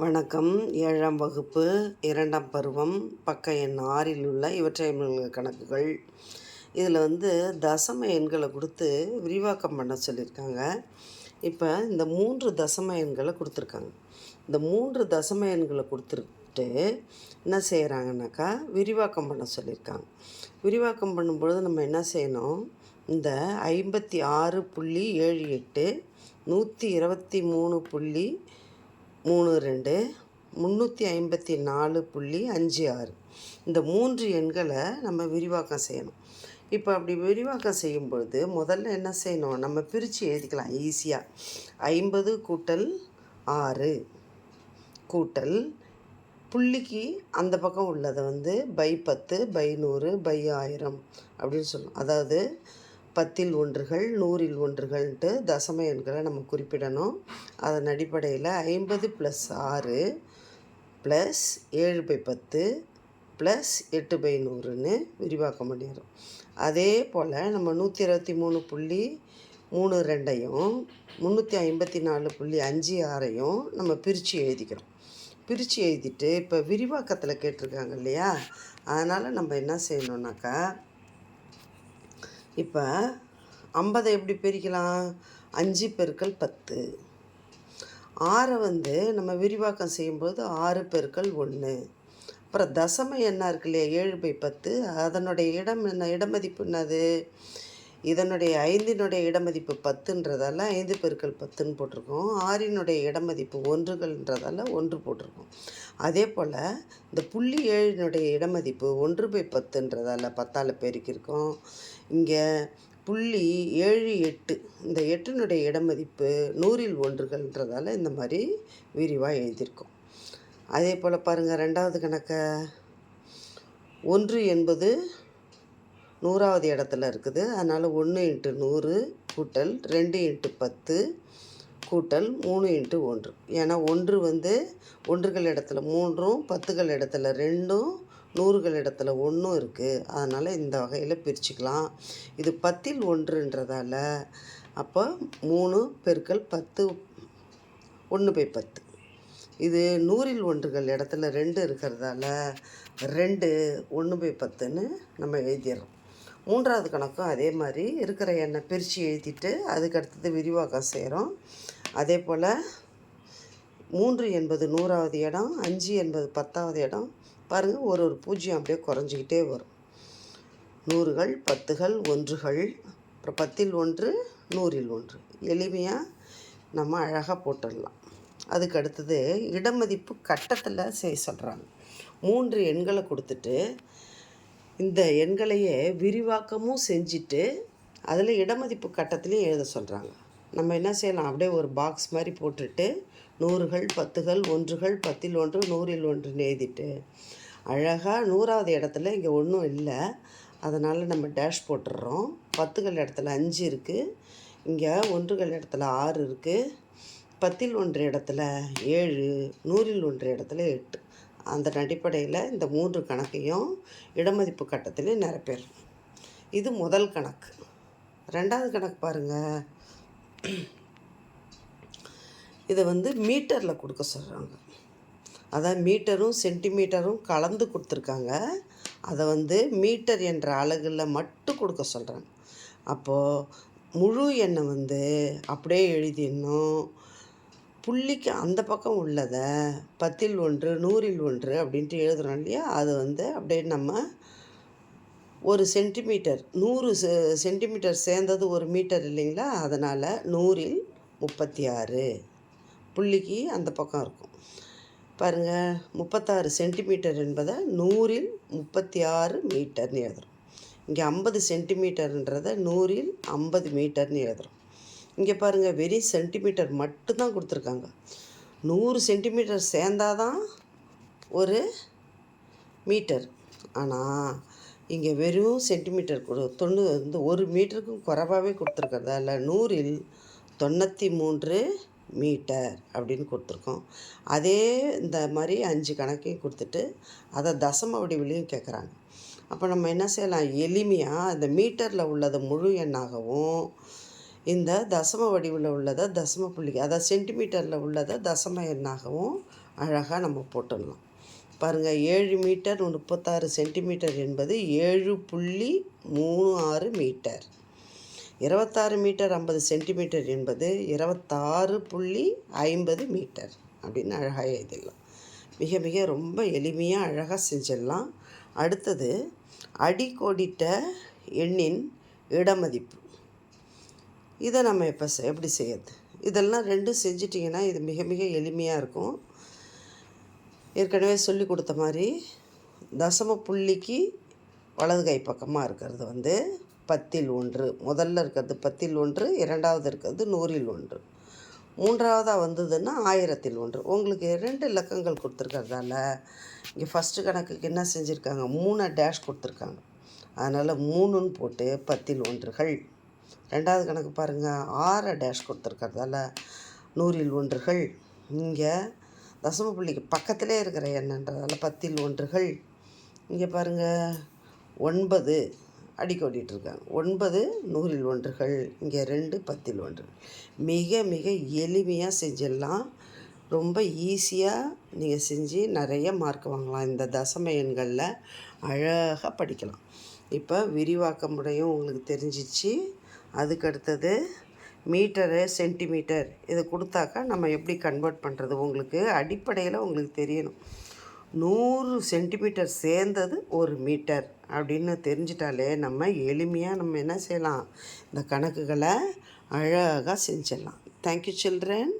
வணக்கம். 7ஆம் வகுப்பு 2ஆம் பருவம் பக்க எண் 6இல் உள்ள இவற்றை கணக்குகள். இதில் தசம எண்களை கொடுத்து விரிவாக்கம் பண்ண சொல்லியிருக்காங்க. இப்போ இந்த 3 தசம எண்களை கொடுத்துருக்காங்க. இந்த 3 தசம எண்களை கொடுத்துட்டு என்ன செய்கிறாங்கனாக்கா விரிவாக்கம் பண்ண சொல்லியிருக்காங்க. விரிவாக்கம் பண்ணும்பொழுது நம்ம என்ன செய்யணும், இந்த 56.78 123.32 354.56 இந்த 3 எண்களை நம்ம விரிவாக்கம் செய்யணும். இப்போ அப்படி விரிவாக்கம் செய்யும் பொழுது முதல்ல என்ன செய்யணும், நம்ம பிரித்து எழுதிக்கலாம் ஈஸியாக. 50 கூட்டல் 6 கூட்டல் புள்ளிக்கு அந்த பக்கம் உள்ளதை பை 10 பை 100 பை 1000 அப்படின்னு சொல்லணும். அதாவது 10இல் ஒன்றுகள் 100இல் ஒன்றுகள்ன்ட்டு தசம எண்களை நம்ம குறிப்பிடணும். அதன் அடிப்படையில் 50 + 6 + 7/10 + 8/100ன்னு விரிவாக்கம் பண்ணிடுறோம். அதே போல் நம்ம 123.32ஐயும் 354.56ஐயும் நம்ம பிரித்து எழுதிக்கிறோம். பிரித்து எழுதிட்டு இப்போ விரிவாக்கத்தில் கேட்டிருக்காங்க இல்லையா, அதனால் நம்ம என்ன செய்யணுன்னாக்கா, இப்போ 50 எப்படி பிரிக்கலாம், 5 × 10. 6 நம்ம விரிவாக்கம் செய்யும்போது 6 × 1. அப்புறம் தசம எண்ணா இருக்கு இல்லையா 7/10, அதனுடைய இடமதிப்பு என்னது, இதனுடைய 5னுடைய இடமதிப்பு 10ன்றதால 5 × 10ன்னு போட்டிருக்கோம். 6னுடைய இடமதிப்பு 1ன்றதால 1 போட்டிருக்கோம். அதே போல் இந்த புள்ளி 7னுடைய இடமதிப்பு 1/10ன்றதால 10ஆல் பெருக்கியிருக்கோம். இங்கே புள்ளி 7 8 இந்த 8னுடைய இடமதிப்பு 100இல் ஒன்றுகள்ன்றதால இந்த மாதிரி விரிவாக எழுதியிருக்கோம். அதே போல் பாருங்கள், 2வது கணக்கை 1 என்பது 100வது இடத்துல இருக்குது. அதனால் 1 × 100 கூட்டல் 2 × 10 கூட்டல் 3 × 1. ஏன்னா 1 ஒன்றுகள் இடத்துல 3ம் 10கள் இடத்துல 2ம் 100கள் இடத்துல 1 இருக்குது. அதனால் இந்த வகையில் பிரிச்சுக்கலாம். இது 10இல் ஒன்றுன்றதால அப்போ 3 × 10 1/10. இது 100இல் ஒன்றுகள் இடத்துல 2 இருக்கிறதால 2 1/10ன்னு நம்ம எழுதிடுறோம். 3வது கணக்கும் அதே மாதிரி இருக்கிற எண்ணை பிரித்து எழுதிட்டு அதுக்கு அடுத்தது விரிவாக்கம் செய்கிறோம். அதே போல் 3 என்பது 100வது இடம், 5 என்பது 10வது இடம். பாருங்கள், ஒரு பூஜ்ஜியம் அப்படியே குறைஞ்சிக்கிட்டே வரும். 100கள் 10கள் 1கள், அப்புறம் 10இல் 1 100இல் 1 எளிமையாக நம்ம அழகாக போட்டுடலாம். அதுக்கு அடுத்தது இடமதிப்பு கட்டத்தில் செய்ய சொல்கிறாங்க. 3 எண்களை கொடுத்துட்டு இந்த எண்களையே விரிவாக்கமும் செஞ்சுட்டு அதில் இடமதிப்பு கட்டத்துலேயும் எழுத சொல்கிறாங்க. நம்ம என்ன செய்யலாம், அப்படியே ஒரு பாக்ஸ் மாதிரி போட்டுட்டு 100கள் 10கள் 1கள் 10இல் 1 100இல் 1ன்னு எழுதிட்டு அழகாக 100வது இடத்துல இங்கே ஒன்றும் இல்லை, அதனால் நம்ம டேஷ் போட்டுடுறோம். 10கள் இடத்துல 5 இருக்குது, இங்கே 1கள் இடத்துல 6 இருக்குது, 10இல் 1 இடத்துல 7, 100இல் 1 இடத்துல 8. அந்த அடிப்படையில் இந்த 3 கணக்கையும் இடமதிப்பு கட்டத்திலே நிரப்பிடுறோம். இது முதல் கணக்கு. 2வது கணக்கு பாருங்கள், இதை மீட்டரில் கொடுக்க சொல்கிறாங்க. அதான் மீட்டரும் சென்டிமீட்டரும் கலந்து கொடுத்துருக்காங்க. அதை மீட்டர் என்ற அலகில் மட்டும் கொடுக்க சொல்கிறாங்க. அப்போது முழு எண்ணை அப்படியே எழுதிடணும். புள்ளிக்கு அந்த பக்கம் உள்ளதை 10இல் 1 100இல் 1 அப்படின்ட்டு எழுதுகிறோம் இல்லையா, அது அப்படியே நம்ம 1 சென்டிமீட்டர் 100 சென்டிமீட்டர் சேர்ந்தது 1 மீட்டர் இல்லைங்களா, அதனால் 100இல் 36 புள்ளிக்கு அந்த பக்கம் இருக்கும். பாருங்கள், 36 சென்டிமீட்டர் என்பதை 100இல் 36 மீட்டர்னு எழுதுகிறோம். இங்கே 50 சென்டிமீட்டர்ன்றதை 100இல் 50 மீட்டர்னு எழுதுகிறோம். இங்கே பாருங்கள், வெறும் சென்டிமீட்டர் மட்டும்தான் கொடுத்துருக்காங்க. 100 சென்டிமீட்டர் சேர்ந்தாதான் ஒரு மீட்டர். ஆனால் இங்கே வெறும் சென்டிமீட்டர் 1 மீட்டருக்கும் குறைவாகவே கொடுத்துருக்கறதால 100இல் 93 மீட்டர் அப்படின்னு கொடுத்துருக்கோம். அதே இந்த மாதிரி 5 கணக்கையும் கொடுத்துட்டு அதை தசம வடிவிலையும் கேட்குறாங்க. அப்போ நம்ம என்ன செய்யலாம், எளிமையாக இந்த மீட்டரில் உள்ளதை முழு எண்ணாகவும் இந்த தசம வடிவில் உள்ளதை தசம புள்ளிக்கு, அதாவது சென்டிமீட்டரில் உள்ளதை தசம எண்ணாகவும் அழகாக நம்ம போட்டுடலாம். பாருங்கள், 7 மீட்டர் 36 சென்டிமீட்டர் என்பது 7.36 மீட்டர். 26 மீட்டர் 50 சென்டிமீட்டர் என்பது 26.50 மீட்டர் அப்படின்னு அழகாக எழுதிடலாம். மிக மிக ரொம்ப எளிமையாக அழகாக செஞ்சிடலாம். அடுத்தது, அடிக்கோடிட்ட எண்ணின் இடமதிப்பு. இதை நம்ம இப்போ எப்படி செய்யறது? இதெல்லாம் ரெண்டும் செஞ்சிட்டிங்கன்னா இது மிக மிக எளிமையாக இருக்கும். ஏற்கனவே சொல்லி கொடுத்த மாதிரி தசம புள்ளிக்கு வலது கை பக்கமாக இருக்கிறது 10 முதல்ல இருக்கிறது 10 இரண்டாவது இருக்கிறது 100, மூன்றாவதாக வந்ததுன்னா 1000. உங்களுக்கு 2 இலக்கங்கள் கொடுத்துருக்கறதால இங்கே ஃபஸ்ட்டு கணக்குக்கு என்ன செஞ்சுருக்காங்க, 3 டேஷ் கொடுத்துருக்காங்க. அதனால் 3ன்னு போட்டு 10. ரெண்டாவது கணக்கு பாருங்கள், 6 டேஷ் கொடுத்துருக்கறதால 100. இங்கே தசம புள்ளிக்கு பக்கத்திலே இருக்கிற எண்ணன்றதால 10. இங்கே பாருங்கள் 9 அடிக்கோடிட்டுருக்காங்க. 9 100. இங்கே 2 10. மிக மிக எளிமையாக செஞ்சிடலாம். ரொம்ப ஈஸியாக நீங்கள் செஞ்சு நிறைய மார்க் வாங்கலாம். இந்த தசம எண்களில் அழகாக படிக்கலாம். இப்போ விரிவாக்க முறையும் உங்களுக்கு தெரிஞ்சிச்சு. அதுக்கடுத்தது மீட்டரு, சென்டிமீட்டர் இதை கொடுத்தாக்கா நம்ம எப்படி கன்வெர்ட் பண்ணுறது உங்களுக்கு அடிப்படையில் உங்களுக்கு தெரியணும். 100 சென்டிமீட்டர் சேர்ந்தது 1 மீட்டர் அப்படின்னு தெரிஞ்சிட்டாலே நம்ம எளிமையாக நம்ம என்ன செய்யலாம், இந்த கணக்குகளை அழகாக செஞ்சிடலாம். Thank you children.